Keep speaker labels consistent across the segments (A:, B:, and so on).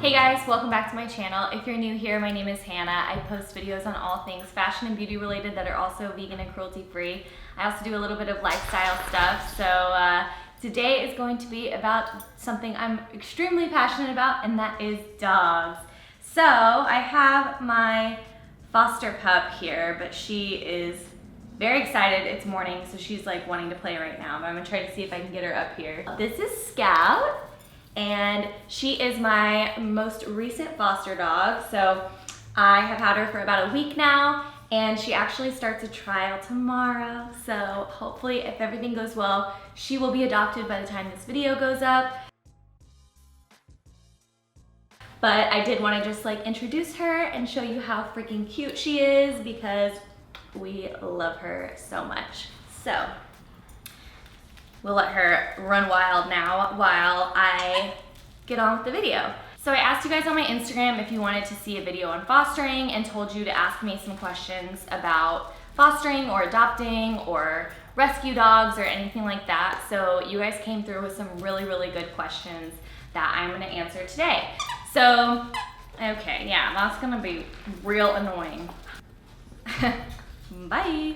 A: Hey guys, welcome back to my channel. If you're new here, my name is Hannah. I post videos on all things fashion and beauty related that are also vegan and cruelty free. I also do a little bit of lifestyle stuff. So today is going to be about something I'm extremely passionate about, and that is dogs. So I have my foster pup here, but she is very excited. It's morning, so she's like wanting to play right now, but I'm gonna try to see if I can get her up here. This is Scout, and she is my most recent foster dog. So I have had her for about a week now, and she actually starts a trial tomorrow. So hopefully, if everything goes well, she will be adopted by the time this video goes up. But I did want to just like introduce her and show you how freaking cute she is, because we love her so much. So we'll let her run wild now while I get on with the video. So I asked you guys on my Instagram if you wanted to see a video on fostering, and told you to ask me some questions about fostering or adopting or rescue dogs or anything like that. So you guys came through with some really, really good questions that I'm gonna answer today. So, okay, yeah, that's gonna be real annoying. Bye.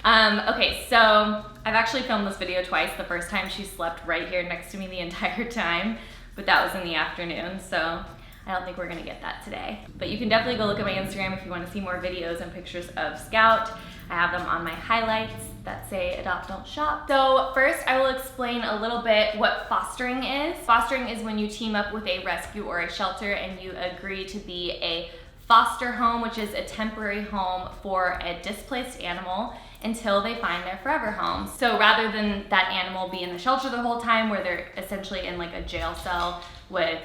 A: Okay, so I've actually filmed this video twice. The first time she slept right here next to me the entire time, but that was in the afternoon, so I don't think we're gonna get that today. But you can definitely go look at my Instagram if you wanna see more videos and pictures of Scout. I have them on my highlights that say adopt, don't shop. So first I will explain a little bit what fostering is. Fostering is when you team up with a rescue or a shelter and you agree to be a foster home, which is a temporary home for a displaced animal until they find their forever home. So rather than that animal be in the shelter the whole time, where they're essentially in like a jail cell with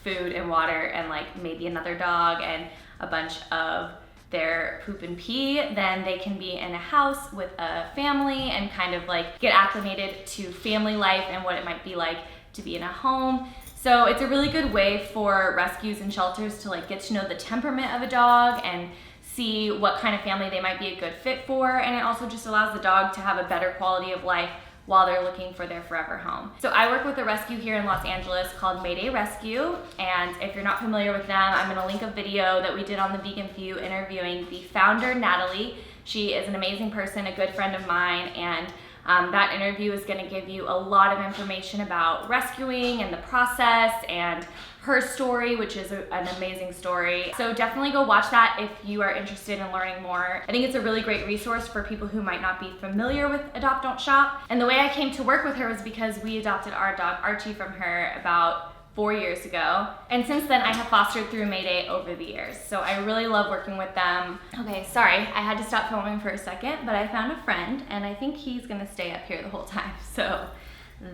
A: food and water and like maybe another dog and a bunch of their poop and pee, then they can be in a house with a family and kind of like get acclimated to family life and what it might be like to be in a home. So it's a really good way for rescues and shelters to like get to know the temperament of a dog and see what kind of family they might be a good fit for. And it also just allows the dog to have a better quality of life while they're looking for their forever home. So I work with a rescue here in Los Angeles called Mayday Rescue. And if you're not familiar with them, I'm gonna link a video that we did on the Vegan Few interviewing the founder, Natalie. She is an amazing person, a good friend of mine, and that interview is gonna give you a lot of information about rescuing and the process and her story, which is an amazing story. So definitely go watch that if you are interested in learning more. I think it's a really great resource for people who might not be familiar with Adopt, Don't Shop. And the way I came to work with her was because we adopted our dog Archie from her about 4 years ago. And since then I have fostered through Mayday over the years. So I really love working with them. Okay, sorry, I had to stop filming for a second, but I found a friend and I think he's gonna stay up here the whole time. So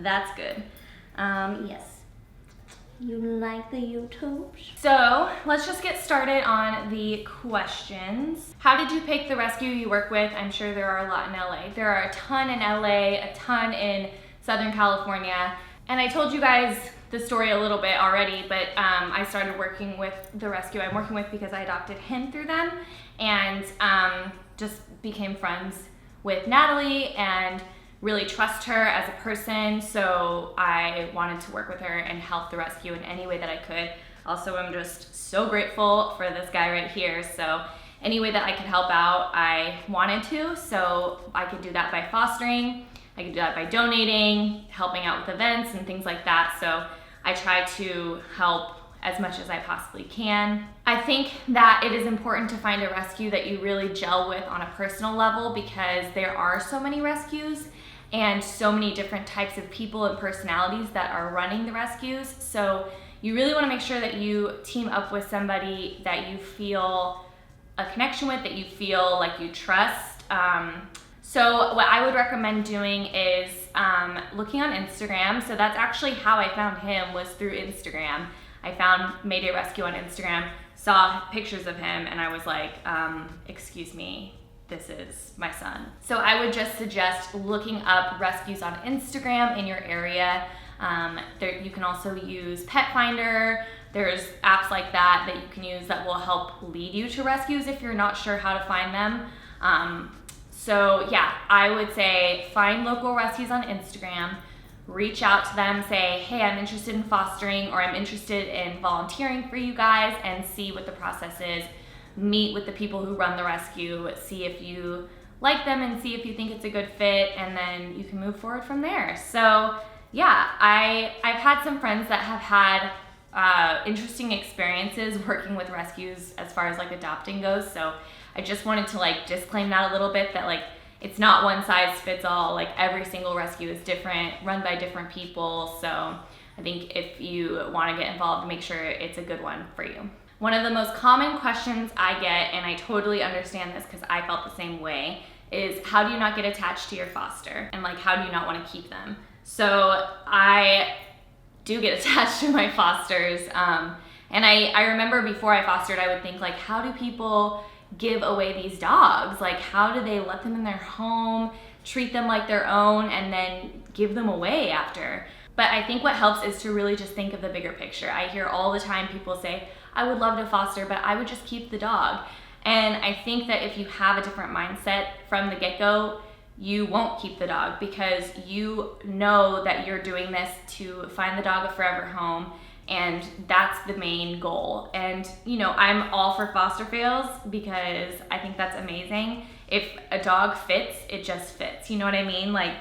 A: that's good. Yes. You like the YouTubes? So let's just get started on the questions. How did you pick the rescue you work with? I'm sure there are a lot in LA. There are a ton in LA, a ton in Southern California. And I told you guys the story a little bit already, but I started working with the rescue I'm working with because I adopted him through them, and just became friends with Natalie and really trust her as a person. So I wanted to work with her and help the rescue in any way that I could. Also, I'm just so grateful for this guy right here. So any way that I could help out, I wanted to. So I could do that by fostering. I could do that by donating, helping out with events and things like that. So I try to help as much as I possibly can. I think that it is important to find a rescue that you really gel with on a personal level, because there are so many rescues and so many different types of people and personalities that are running the rescues. So you really wanna make sure that you team up with somebody that you feel a connection with, that you feel like you trust. So what I would recommend doing is looking on Instagram. So that's actually how I found him, was through Instagram. I found Mayday Rescue on Instagram, saw pictures of him, and I was like, excuse me, this is my son. So I would just suggest looking up rescues on Instagram in your area. You can also use Pet Finder. There's apps like that that you can use that will help lead you to rescues if you're not sure how to find them. So yeah, I would say find local rescues on Instagram, reach out to them, say, hey, I'm interested in fostering, or I'm interested in volunteering for you guys, and see what the process is. Meet with the people who run the rescue, see if you like them and see if you think it's a good fit, and then you can move forward from there. So yeah, I've had some friends that have had interesting experiences working with rescues as far as like adopting goes. So I just wanted to like disclaim that a little bit, that like it's not one size fits all. Like every single rescue is different, run by different people. So I think if you want to get involved, make sure it's a good one for you. One of the most common questions I get, and I totally understand this because I felt the same way, is how do you not get attached to your foster? And like, how do you not want to keep them? So I do get attached to my fosters. And I remember before I fostered, I would think like, how do people give away these dogs? Like, how do they let them in their home, treat them like their own, and then give them away after? But I think what helps is to really just think of the bigger picture. I hear all the time people say, I would love to foster, but I would just keep the dog. And I think that if you have a different mindset from the get-go, you won't keep the dog, because you know that you're doing this to find the dog a forever home, and that's the main goal. And you know, I'm all for foster fails because I think that's amazing. If a dog fits, it just fits. You know what I mean? Like,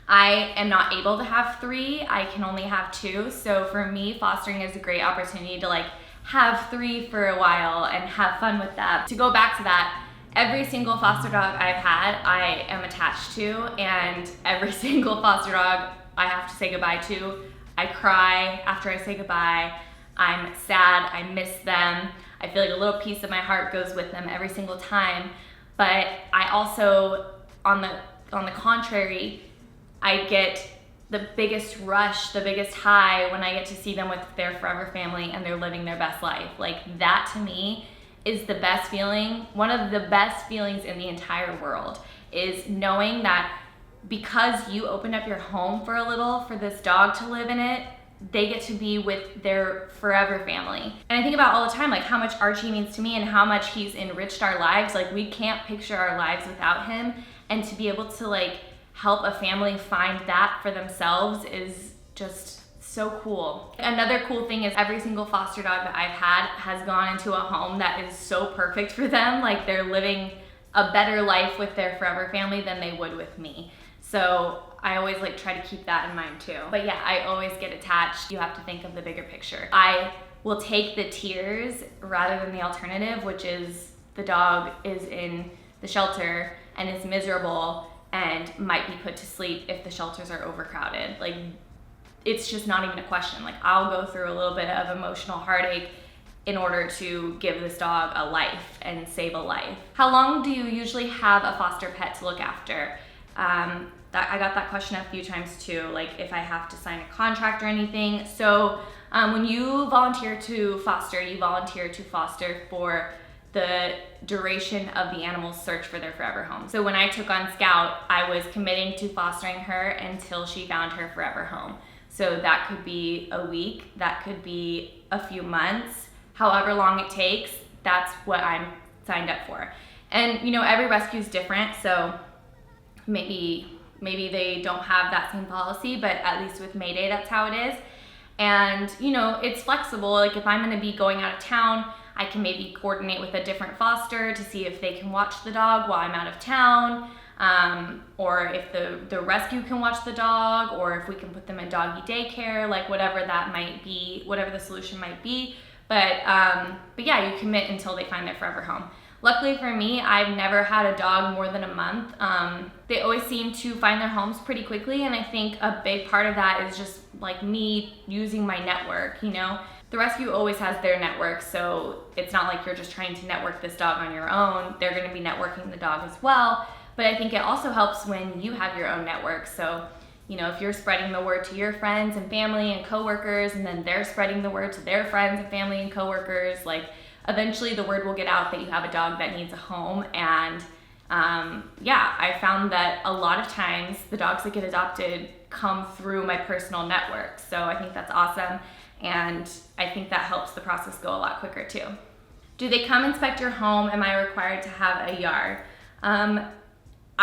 A: I am not able to have 3, I can only have 2. So for me, fostering is a great opportunity to like have 3 for a while and have fun with that. To go back to that, every single foster dog I've had, I am attached to, and every single foster dog I have to say goodbye to, I cry after I say goodbye. I'm sad, I miss them. I feel like a little piece of my heart goes with them every single time. But I also, on the contrary, I get the biggest rush, the biggest high when I get to see them with their forever family and they're living their best life. Like, that to me is the best feeling. One of the best feelings in the entire world is knowing that because you opened up your home for a little for this dog to live in it, they get to be with their forever family. And I think about all the time, like how much Archie means to me and how much he's enriched our lives. Like, we can't picture our lives without him, and to be able to like help a family find that for themselves is just so cool. Another cool thing is every single foster dog that I've had has gone into a home that is so perfect for them. Like, they're living a better life with their forever family than they would with me. So I always like try to keep that in mind too. But yeah, I always get attached. You have to think of the bigger picture. I will take the tears rather than the alternative, which is the dog is in the shelter and is miserable and might be put to sleep if the shelters are overcrowded. Like, it's just not even a question. Like, I'll go through a little bit of emotional heartache in order to give this dog a life and save a life. How long do you usually have a foster pet to look after? I got that question a few times too, like if I have to sign a contract or anything. So when you volunteer to foster, you volunteer to foster for the duration of the animal's search for their forever home. So when I took on Scout, I was committing to fostering her until she found her forever home. So that could be a week, that could be a few months, however long it takes, that's what I'm signed up for. And you know, every rescue is different, so maybe they don't have that same policy, but at least with Mayday, that's how it is. And you know, it's flexible. Like, if I'm gonna be going out of town, I can maybe coordinate with a different foster to see if they can watch the dog while I'm out of town, or if the rescue can watch the dog, or if we can put them in doggy daycare, like whatever that might be, whatever the solution might be. But yeah, you commit until they find their forever home. Luckily for me, I've never had a dog more than a month. They always seem to find their homes pretty quickly, and I think a big part of that is just like me using my network, you know? The rescue always has their network, so it's not like you're just trying to network this dog on your own. They're gonna be networking the dog as well, but I think it also helps when you have your own network. So, you know, if you're spreading the word to your friends and family and coworkers, and then they're spreading the word to their friends and family and coworkers, like, eventually the word will get out that you have a dog that needs a home. And yeah, I found that a lot of times the dogs that get adopted come through my personal network. So I think that's awesome. And I think that helps the process go a lot quicker too. Do they come inspect your home? Am I required to have a yard?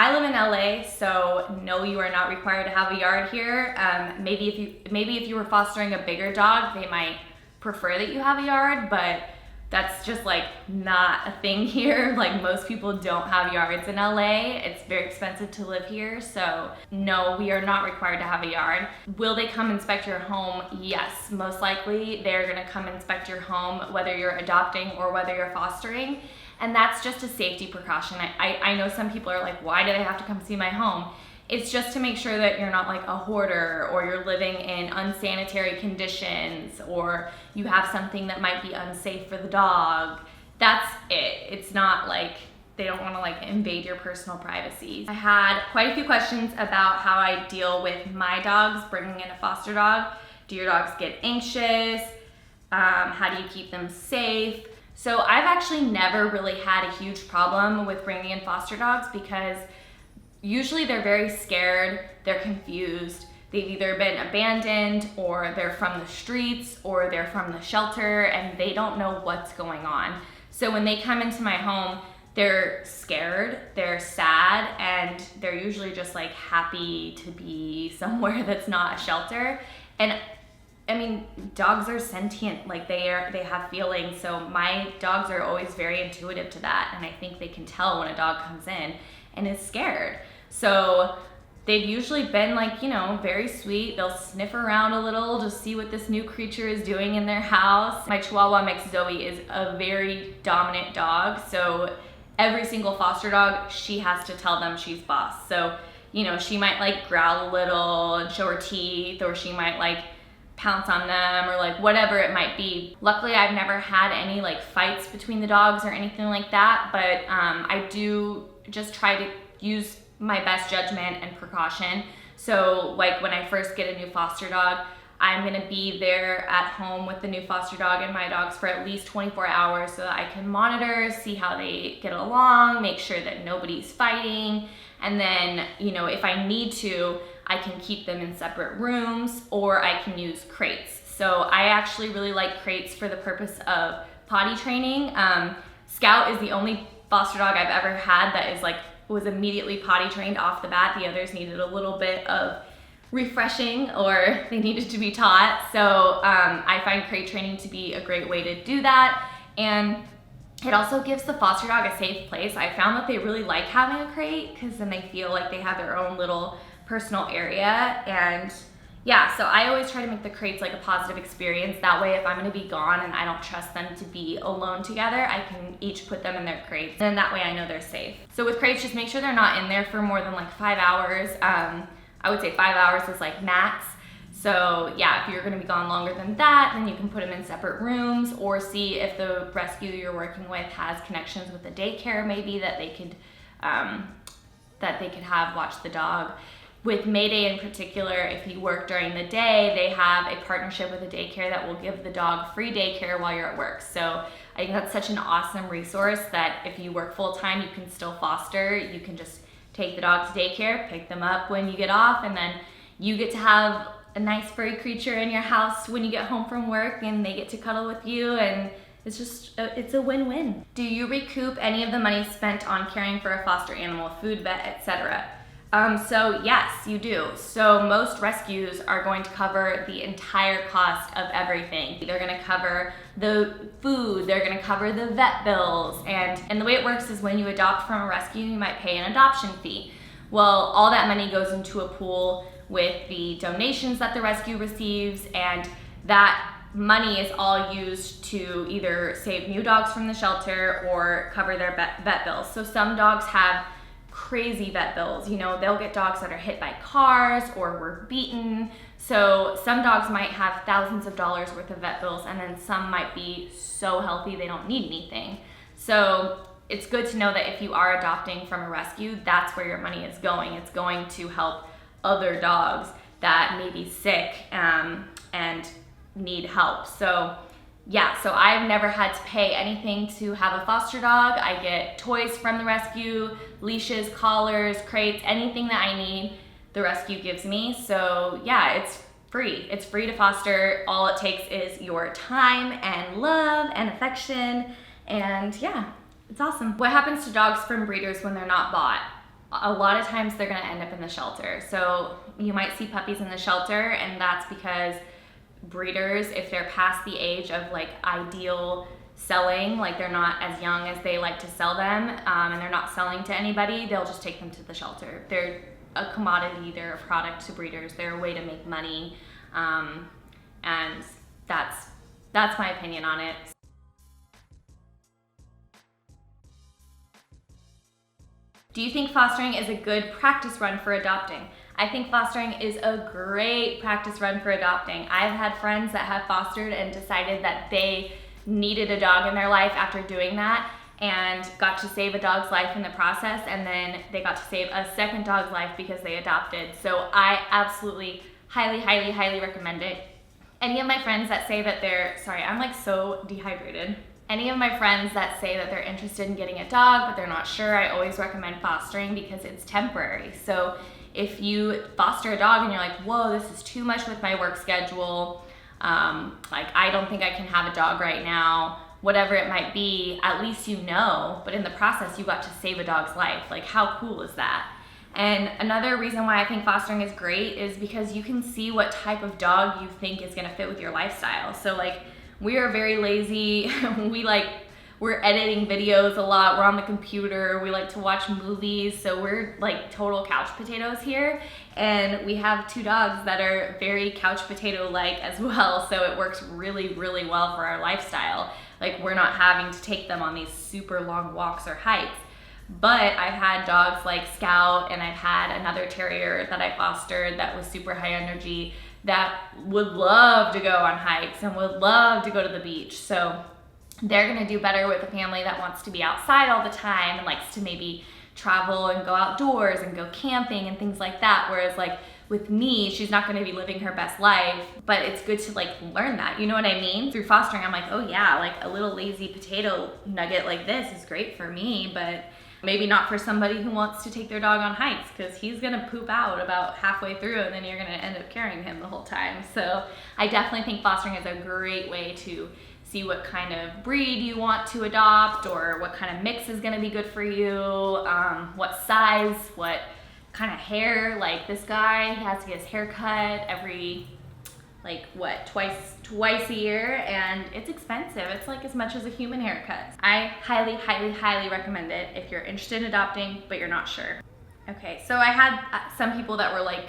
A: I live in LA, so no, you are not required to have a yard here. Maybe if you were fostering a bigger dog, they might prefer that you have a yard, but that's just like not a thing here. Like most people don't have yards in LA. It's very expensive to live here. So no, we are not required to have a yard. Will they come inspect your home? Yes, most likely they're gonna come inspect your home, whether you're adopting or whether you're fostering. And that's just a safety precaution. I know some people are like, why do they have to come see my home? It's just to make sure that you're not like a hoarder, or you're living in unsanitary conditions, or you have something that might be unsafe for the dog. That's it. It's not like they don't want to like invade your personal privacy. I had quite a few questions about how I deal with my dogs bringing in a foster dog. Do your dogs get anxious? How do you keep them safe? So I've actually never really had a huge problem with bringing in foster dogs, because usually they're very scared, they're confused, they've either been abandoned, or they're from the streets, or they're from the shelter, and they don't know what's going on. So when they come into my home, they're scared, they're sad, and they're usually just like happy to be somewhere that's not a shelter. And I mean, dogs are sentient, like they have feelings, so my dogs are always very intuitive to that, and I think they can tell when a dog comes in and is scared. So they've usually been like, you know, very sweet. They'll sniff around a little to see what this new creature is doing in their house. My Chihuahua mix Zoe is a very dominant dog, so every single foster dog, she has to tell them she's boss. So, you know, she might like growl a little and show her teeth, or she might like pounce on them, or like whatever it might be. Luckily, I've never had any like fights between the dogs or anything like that, but I do just try to use my best judgment and precaution. So like when I first get a new foster dog, I'm gonna be there at home with the new foster dog and my dogs for at least 24 hours so that I can monitor, see how they get along, make sure that nobody's fighting. And then, you know, if I need to, I can keep them in separate rooms, or I can use crates. So I actually really like crates for the purpose of potty training. Scout is the only foster dog I've ever had that is like, was immediately potty trained off the bat. The others needed a little bit of refreshing, or they needed to be taught. So I find crate training to be a great way to do that. And it also gives the foster dog a safe place. I found that they really like having a crate, because then they feel like they have their own little personal area. And yeah, so I always try to make the crates like a positive experience. That way, if I'm gonna be gone and I don't trust them to be alone together, I can each put them in their crates, and that way I know they're safe. So with crates, just make sure they're not in there for more than like 5 hours. I would say 5 hours is like max. So yeah, if you're gonna be gone longer than that, then you can put them in separate rooms, or see if the rescue you're working with has connections with the daycare maybe that they could have watch the dog. With Mayday in particular, if you work during the day, they have a partnership with a daycare that will give the dog free daycare while you're at work. So I think that's such an awesome resource that if you work full time, you can still foster. You can just take the dog to daycare, pick them up when you get off, and then you get to have a nice furry creature in your house when you get home from work, and they get to cuddle with you, and it's just, it's a win-win. Do you recoup any of the money spent on caring for a foster animal, food, vet, etc.? So yes, you do. So most rescues are going to cover the entire cost of everything. They're gonna cover the food, they're gonna cover the vet bills, and the way it works is when you adopt from a rescue, you might pay an adoption fee. Well, all that money goes into a pool with the donations that the rescue receives, and that money is all used to either save new dogs from the shelter or cover their vet bills. So some dogs have crazy vet bills. You know, they'll get dogs that are hit by cars or were beaten. So some dogs might have thousands of dollars worth of vet bills, and then some might be so healthy they don't need anything. So it's good to know that if you are adopting from a rescue, that's where your money is going. It's going to help other dogs that may be sick and need help. So yeah, so I've never had to pay anything to have a foster dog. I get toys from the rescue, leashes, collars, crates, anything that I need, the rescue gives me. So yeah, it's free. It's free to foster. All it takes is your time and love and affection. And yeah, it's awesome. What happens to dogs from breeders when they're not bought? a lot of times they're gonna end up in the shelter. So you might see puppies in the shelter, and that's because breeders, if they're past the age of like ideal selling, like they're not as young as they like to sell them, and they're not selling to anybody, they'll just take them to the shelter. They're a commodity, they're a product to breeders, they're a way to make money, and that's my opinion on it. Do you think fostering is a good practice run for adopting? I think fostering is a great practice run for adopting. I've had friends that have fostered and decided that they needed a dog in their life after doing that, and got to save a dog's life in the process, and then they got to save a second dog's life because they adopted. So I absolutely highly recommend it. Any of my friends that say that they're, sorry, I'm like so dehydrated. Any of my friends that say that they're interested in getting a dog but they're not sure, I always recommend fostering because it's temporary. So if you foster a dog and you're like, whoa, this is too much with my work schedule, like I don't think I can have a dog right now, whatever it might be, at least you know, but in the process you got to save a dog's life. Like how cool is that? And another reason why I think fostering is great is because you can see what type of dog you think is gonna fit with your lifestyle. So like, we are very lazy. We're editing videos a lot. We're on the computer. We like to watch movies. So we're like total couch potatoes here. And we have 2 dogs that are very couch potato-like as well. So it works really well for our lifestyle. Like we're not having to take them on these super long walks or hikes. But I've had dogs like Scout, and I've had another terrier that I fostered that was super high energy, that would love to go on hikes and would love to go to the beach. So they're gonna do better with a family that wants to be outside all the time and likes to maybe travel and go outdoors and go camping and things like that. Whereas like with me, she's not gonna be living her best life, but it's good to like learn that, you know what I mean? Through fostering, I'm like, oh yeah, like a little lazy potato nugget like this is great for me, but maybe not for somebody who wants to take their dog on hikes, because he's gonna poop out about halfway through and then you're gonna end up carrying him the whole time. So I definitely think fostering is a great way to see what kind of breed you want to adopt, or what kind of mix is gonna be good for you, what size, what kind of hair. Like this guy, he has to get his hair cut every twice a year, and it's expensive. It's like as much as a human haircut. I highly recommend it if you're interested in adopting but you're not sure. Okay, so I had some people that were like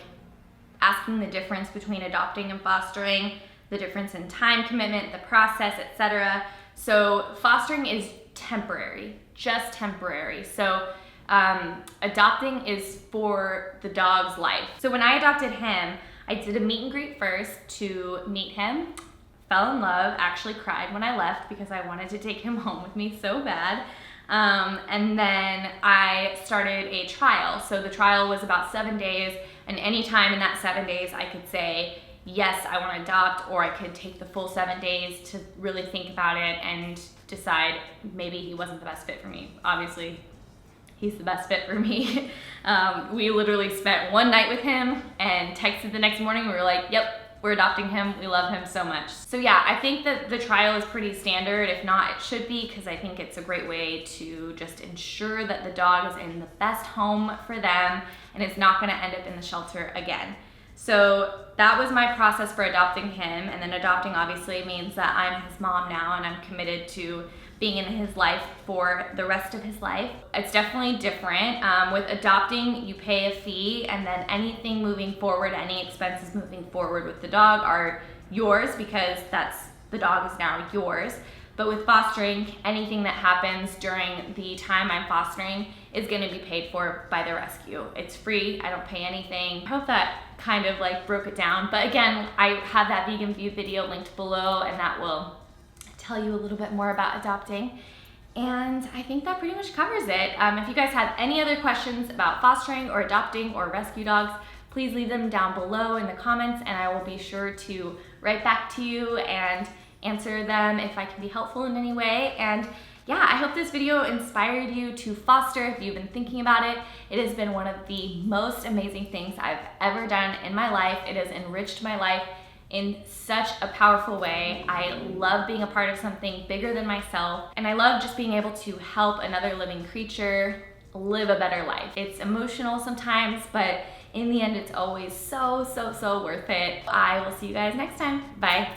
A: asking the difference between adopting and fostering, the difference in time commitment, the process, etc. So fostering is temporary, just temporary. So adopting is for the dog's life. So when I adopted him, I did a meet and greet first to meet him, fell in love, actually cried when I left because I wanted to take him home with me so bad. And then I started a trial. So the trial was about 7 days, and any time in that 7 days I could say, yes, I want to adopt, or I could take the full 7 days to really think about it and decide maybe he wasn't the best fit for me. Obviously, he's the best fit for me. We literally spent one night with him and texted the next morning. We were like, yep, we're adopting him. We love him so much. So yeah, I think that the trial is pretty standard. If not, it should be, because I think it's a great way to just ensure that the dog is in the best home for them and is not gonna end up in the shelter again. So that was my process for adopting him. And then adopting obviously means that I'm his mom now, and I'm committed to being in his life for the rest of his life. It's definitely different. With adopting, you pay a fee, and then anything moving forward, any expenses moving forward with the dog are yours, because the dog is now yours. But with fostering, anything that happens during the time I'm fostering is gonna be paid for by the rescue. It's free, I don't pay anything. I hope that kind of like broke it down. But again, I have that Vegan View video linked below, and that will tell you a little bit more about adopting. And I think that pretty much covers it. If you guys have any other questions about fostering or adopting or rescue dogs, please leave them down below in the comments, and I will be sure to write back to you and answer them if I can be helpful in any way. And yeah, I hope this video inspired you to foster if you've been thinking about it. It has been one of the most amazing things I've ever done in my life. It has enriched my life in such a powerful way. I love being a part of something bigger than myself, and I love just being able to help another living creature live a better life. It's emotional sometimes, but in the end, it's always so, so, so worth it. I will see you guys next time. Bye.